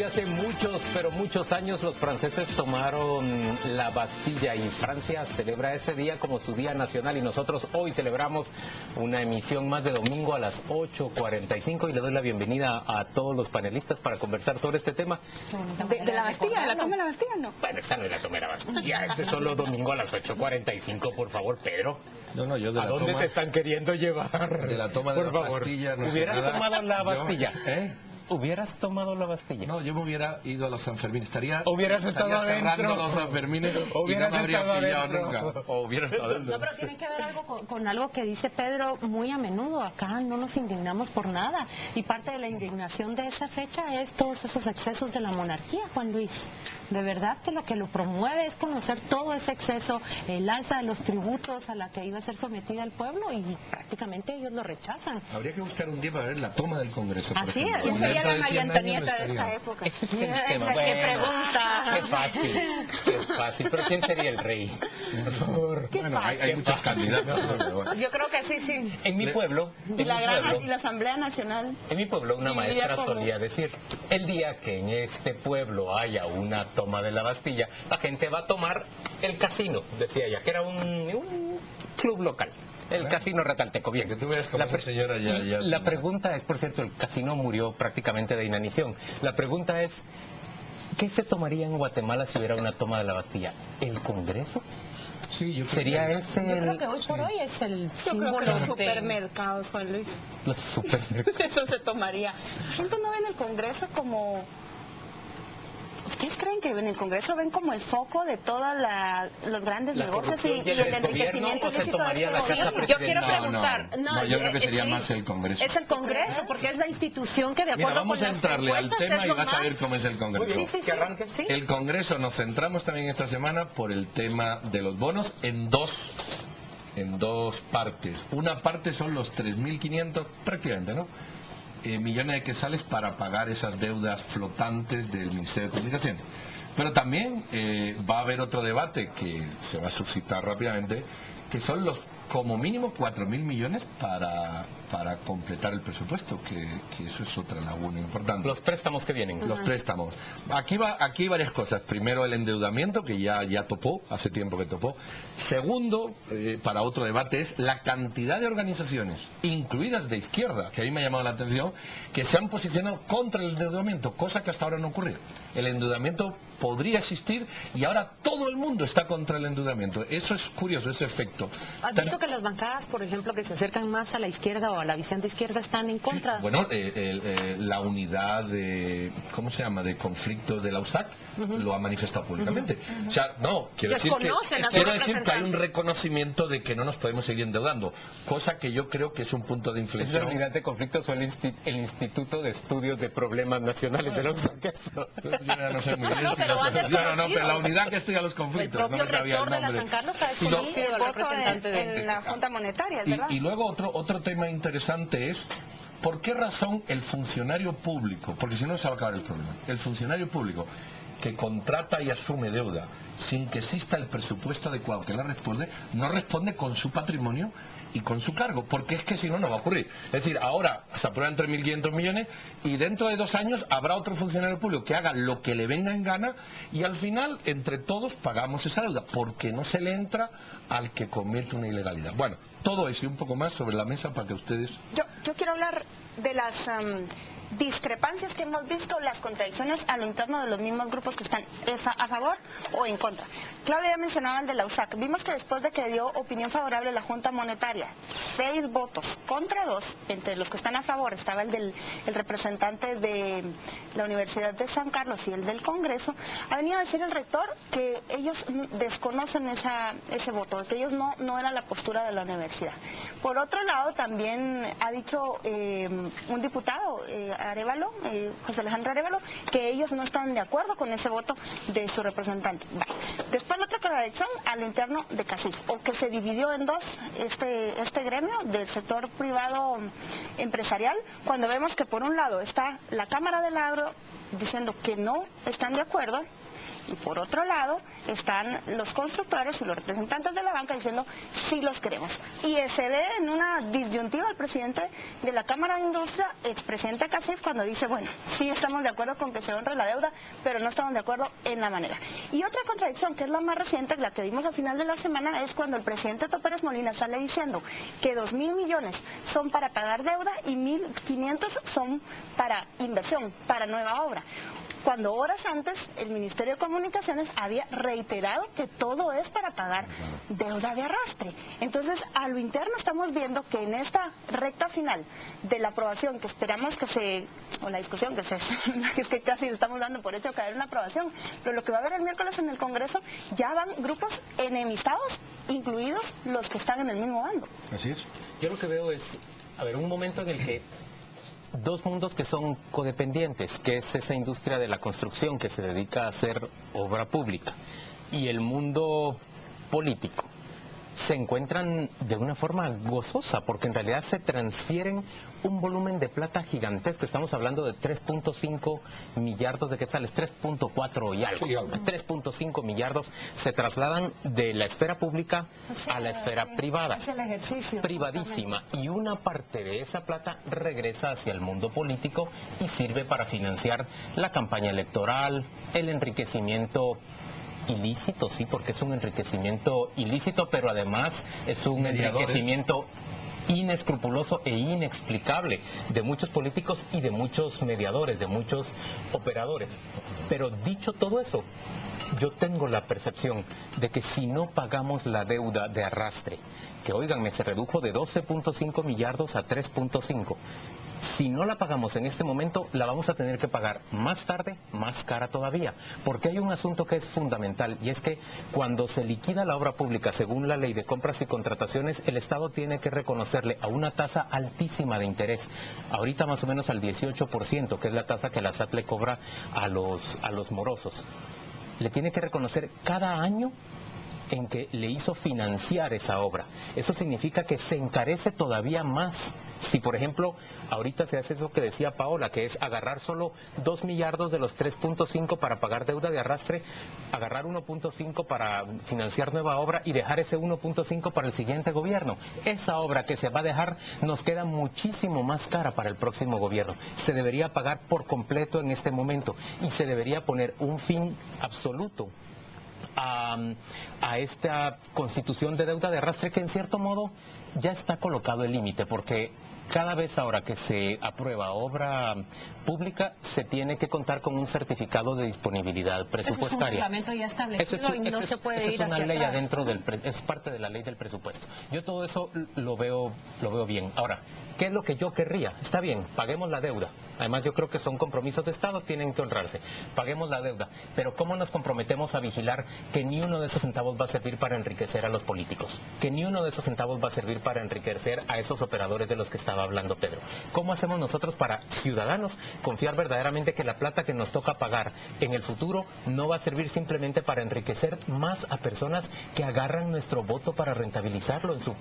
hace muchos, pero muchos años los franceses tomaron la Bastilla y Francia celebra ese día como su día nacional y nosotros hoy celebramos una emisión más de domingo a las 8:45 y le doy la bienvenida a todos los panelistas para conversar sobre este tema. ¿De la Bastilla? ¿De la toma de la Bastilla? No. Bueno, esta no es la toma de la Bastilla, este es solo domingo a las 8:45, por favor, Pedro. No, yo de ¿A la dónde toma, te están queriendo llevar? de la toma de por la favor. Bastilla no sé ¿Hubieras nada. tomado la Bastilla? ¿Hubieras tomado la Bastilla? No, yo me hubiera ido a los Sanfermines. Hubieras estado cerrando adentro. los Sanfermines y no Hubieras me habría estado pillado adentro. nunca. O hubiera estado adentro. No, pero tiene que ver algo con algo que dice Pedro muy a menudo. Acá no nos indignamos por nada. Y parte de la indignación de esa fecha es todos esos excesos de la monarquía, Juan Luis. De verdad que lo promueve es conocer todo ese exceso, el alza de los tributos a la que iba a ser sometida el pueblo y prácticamente ellos lo rechazan. Habría que buscar un día para ver la toma del Congreso. por Así ejemplo. es. Con Sería eso la de María 100 años Antonieta de estaría. esta época. Ese es el tema. Es la que pregunta. Qué fácil. Pero ¿quién sería el rey? Bueno, hay muchos candidatos. Pero bueno. Yo creo que sí. En mi pueblo, Y la Asamblea Nacional. En mi pueblo una Y maestra diría como- solía decir, el día que en este pueblo haya una toma de la Bastilla, la gente va a tomar el casino, decía ella, que era un club local. El casino Retalteco, bien. Que tú veas como esa señora ya... La pregunta es, por cierto, el casino murió prácticamente de inanición. La pregunta es, ¿qué se tomaría en Guatemala si hubiera una toma de la Bastilla? ¿El Congreso? Sí, yo creo ¿Sería que- ese Yo creo el... que hoy por hoy es el Yo creo símbolo que los de... supermercados, Juan Luis. Los supermercados? Eso se tomaría. La gente no ve en el Congreso como... ¿Ustedes creen que en el Congreso ven como el foco de todos los grandes ¿La negocios y corrupción y el el desgobierno enriquecimiento o se ilícito de tomaría este la Casa gobierno? Yo quiero presidencial? preguntar. No, yo creo que sería sí. más el Congreso. Es el Congreso, porque es la institución que de Mira, acuerdo vamos con a las entrarle al encuestas tema es y lo vas a ver más- cómo es el Congreso. Sí. ¿Que arranque? Sí. El Congreso nos centramos también esta semana por el tema de los bonos en dos partes. Una parte son los 3.500, prácticamente, ¿no? Millones de quetzales para pagar esas deudas flotantes del Ministerio de Comunicaciones. Pero también va a haber otro debate que se va a suscitar rápidamente, que son los como mínimo 4.000 millones para completar el presupuesto, que eso es otra laguna importante. Los préstamos que vienen. Los préstamos. Aquí hay varias cosas. Primero, el endeudamiento, que ya topó, hace tiempo que topó. Segundo, para otro debate, es la cantidad de organizaciones, incluidas de izquierda, que a mí me ha llamado la atención, que se han posicionado contra el endeudamiento, cosa que hasta ahora no ocurría. El endeudamiento podría existir y ahora todo el mundo está contra el endeudamiento. Eso es curioso, ese efecto. ¿Has visto que las bancadas, por ejemplo, que se acercan más a la izquierda o a la visión de izquierda están en contra? Bueno, la unidad de, ¿cómo se llama?, de conflicto de la USAC lo ha manifestado públicamente. O sea, no, quiero decir Desconocen a sus que hay un representantes. reconocimiento de que no nos podemos seguir endeudando, cosa que yo creo que es un punto de ¿Es la inflexión. unidad de conflictos o el Instituto de Estudios de Problemas Nacionales de los Sancasos? Yo ya no sé muy bien si pero las han asociaciones, no, desconocido. pero la unidad que estudia los El conflictos, no propio me sabía el rector de la nombre. San Carlos ha Y lo- desconocido El al voto representante de... en la Junta Monetaria, ¿verdad? Y luego otro tema interesante es ¿por qué razón el funcionario público, porque si no se va a acabar el problema, el funcionario público que contrata y asume deuda sin que exista el presupuesto adecuado que la responde, no responde con su patrimonio y con su cargo, porque es que si no, no va a ocurrir. Es decir, ahora se aprueban 3.500 millones y dentro de 2 años habrá otro funcionario público que haga lo que le venga en gana y al final, entre todos, pagamos esa deuda, porque no se le entra al que comete una ilegalidad. Bueno, todo eso y un poco más sobre la mesa para que ustedes... Yo quiero hablar de las discrepancias que hemos visto, las contradicciones a lo interno de los mismos grupos que están a favor o en contra. Claudia ya mencionaba el de la USAC. Vimos que después de que dio opinión favorable la Junta Monetaria, 6 votos contra 2, entre los que están a favor estaba el representante de la Universidad de San Carlos y el del Congreso, ha venido a decir el rector que ellos desconocen ese voto, que ellos no era la postura de la universidad. Por otro lado, también ha dicho un diputado, Arévalo, José Alejandro Arévalo, que ellos no están de acuerdo con ese voto de su representante. Bueno, después la otra contradicción a lo interno de CACIF, o que se dividió en dos este gremio del sector privado empresarial, cuando vemos que por un lado está la Cámara del Agro diciendo que no están de acuerdo Y por otro lado están los constructores y los representantes de la banca diciendo sí los queremos. Y se ve en una disyuntiva el presidente de la Cámara de Industria, expresidente Casif, cuando dice, bueno, sí estamos de acuerdo con que se honre la deuda, pero no estamos de acuerdo en la manera. Y otra contradicción, que es la más reciente, la que vimos al final de la semana, es cuando el presidente Pérez Molina sale diciendo que 2.000 millones son para pagar deuda y 1.500 son para inversión, para nueva obra, cuando horas antes el Ministerio de Comunicaciones había reiterado que todo es para pagar deuda de arrastre. Entonces, a lo interno estamos viendo que en esta recta final de la aprobación que esperamos o la discusión es que casi estamos dando por hecho caer una aprobación, pero lo que va a haber el miércoles en el Congreso, ya van grupos enemistados, incluidos los que están en el mismo bando. Así es. Yo lo que veo es, un momento en el que dos mundos que son codependientes, que es esa industria de la construcción que se dedica a hacer obra pública, y el mundo político, se encuentran de una forma gozosa, porque en realidad se transfieren un volumen de plata gigantesco. Estamos hablando de 3.5 millardos de quetzales, 3.4 y algo. 3.5 millardos se trasladan de la esfera pública a la esfera privada. Es el ejercicio. Privadísima. Y una parte de esa plata regresa hacia el mundo político y sirve para financiar la campaña electoral, el enriquecimiento ilícito, sí, porque es un enriquecimiento ilícito, pero además es un enriquecimiento inescrupuloso e inexplicable de muchos políticos y de muchos mediadores, de muchos operadores. Pero dicho todo eso, yo tengo la percepción de que si no pagamos la deuda de arrastre, que óiganme, se redujo de 12.5 millardos a 3.5, si no la pagamos en este momento, la vamos a tener que pagar más tarde, más cara todavía, porque hay un asunto que es fundamental, y es que cuando se liquida la obra pública según la ley de compras y contrataciones, el Estado tiene que reconocerle a una tasa altísima de interés, ahorita más o menos al 18%, que es la tasa que la SAT le cobra a los morosos. Le tiene que reconocer cada año en que le hizo financiar esa obra. Eso significa que se encarece todavía más. Si, por ejemplo, ahorita se hace eso que decía Paola, que es agarrar solo 2 millardos de los 3.5 para pagar deuda de arrastre, agarrar 1.5 para financiar nueva obra y dejar ese 1.5 para el siguiente gobierno. Esa obra que se va a dejar nos queda muchísimo más cara para el próximo gobierno. Se debería pagar por completo en este momento y se debería poner un fin absoluto a esta constitución de deuda de arrastre, que en cierto modo ya está colocado el límite, porque cada vez ahora que se aprueba obra pública se tiene que contar con un certificado de disponibilidad presupuestaria. Es un reglamento ya establecido y no se puede ir hacia ley atrás. adentro es parte de la ley del presupuesto. Yo todo eso lo veo bien. Ahora, ¿qué es lo que yo querría? Está bien, paguemos la deuda. Además, yo creo que son compromisos de Estado, tienen que honrarse. Paguemos la deuda. Pero ¿cómo nos comprometemos a vigilar que ni uno de esos centavos va a servir para enriquecer a los políticos? Que ni uno de esos centavos va a servir para enriquecer a esos operadores de los que estaba hablando Pedro. ¿Cómo hacemos nosotros para, ciudadanos, confiar verdaderamente que la plata que nos toca pagar en el futuro no va a servir simplemente para enriquecer más a personas que agarran nuestro voto para rentabilizarlo en su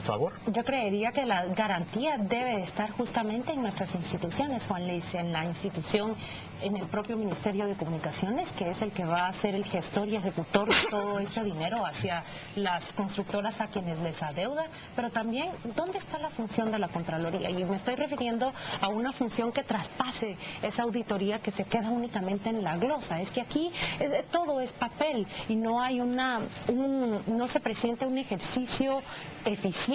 favor? Yo creería que la garantía debe estar justamente en nuestras instituciones, Juan Luis, en la institución, en el propio Ministerio de Comunicaciones, que es el que va a ser el gestor y ejecutor de todo este dinero hacia las constructoras a quienes les adeuda, pero también, ¿dónde está la función de la Contraloría? Y me estoy refiriendo a una función que traspase esa auditoría que se queda únicamente en la glosa. Es que aquí todo es papel y no hay no se presenta un ejercicio eficiente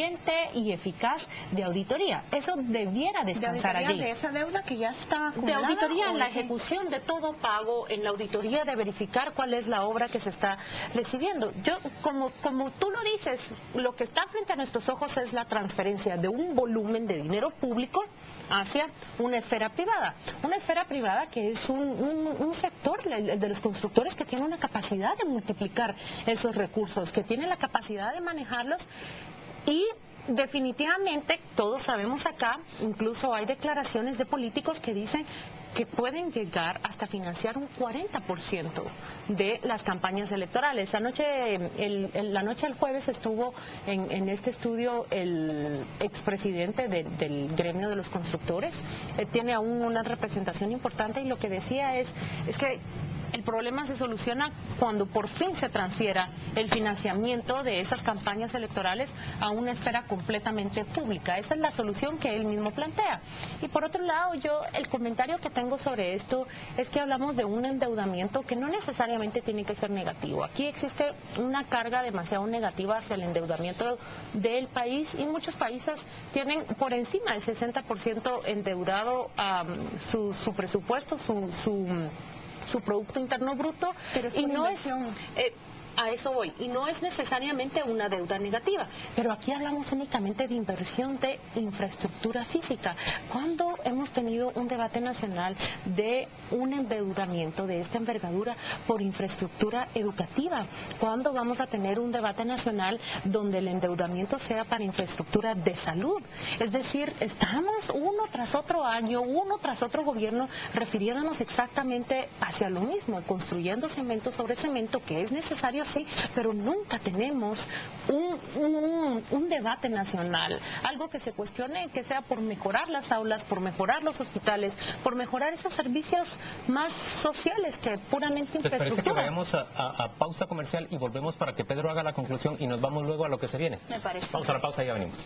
y eficaz de auditoría. Eso debiera descansar allí. ¿De esa deuda que ya está acumulada? De auditoría en la ejecución de todo pago, en la auditoría de verificar cuál es la obra que se está recibiendo. Yo, como tú lo dices, lo que está frente a nuestros ojos es la transferencia de un volumen de dinero público hacia una esfera privada. Una esfera privada que es un sector, el de los constructores, que tiene una capacidad de multiplicar esos recursos, que tiene la capacidad de manejarlos. Y definitivamente, todos sabemos acá, incluso hay declaraciones de políticos que dicen que pueden llegar hasta financiar un 40% de las campañas electorales. La noche del jueves estuvo en este estudio el expresidente del gremio de los constructores. Tiene aún una representación importante y lo que decía es que El problema se soluciona cuando por fin se transfiera el financiamiento de esas campañas electorales a una esfera completamente pública. Esa es la solución que él mismo plantea. Y por otro lado, el comentario que tengo sobre esto es que hablamos de un endeudamiento que no necesariamente tiene que ser negativo. Aquí existe una carga demasiado negativa hacia el endeudamiento del país y muchos países tienen por encima del 60% endeudado su presupuesto, su Producto Interno Bruto, pero es y por no inversión. a eso voy, y no es necesariamente una deuda negativa, pero aquí hablamos únicamente de inversión de infraestructura física. ¿Cuándo hemos tenido un debate nacional de un endeudamiento de esta envergadura por infraestructura educativa? ¿Cuándo vamos a tener un debate nacional donde el endeudamiento sea para infraestructura de salud? Es decir, estamos uno tras otro año, uno tras otro gobierno refiriéndonos exactamente hacia lo mismo, construyendo cemento sobre cemento, que es necesario sí, pero nunca tenemos un debate nacional, algo que se cuestione, que sea por mejorar las aulas, por mejorar los hospitales, por mejorar esos servicios más sociales que puramente ¿Les parece que infraestructura. vayamos a pausa comercial y volvemos para que Pedro haga la conclusión y nos vamos luego a lo que se viene? Me parece. Vamos a la pausa y ya venimos.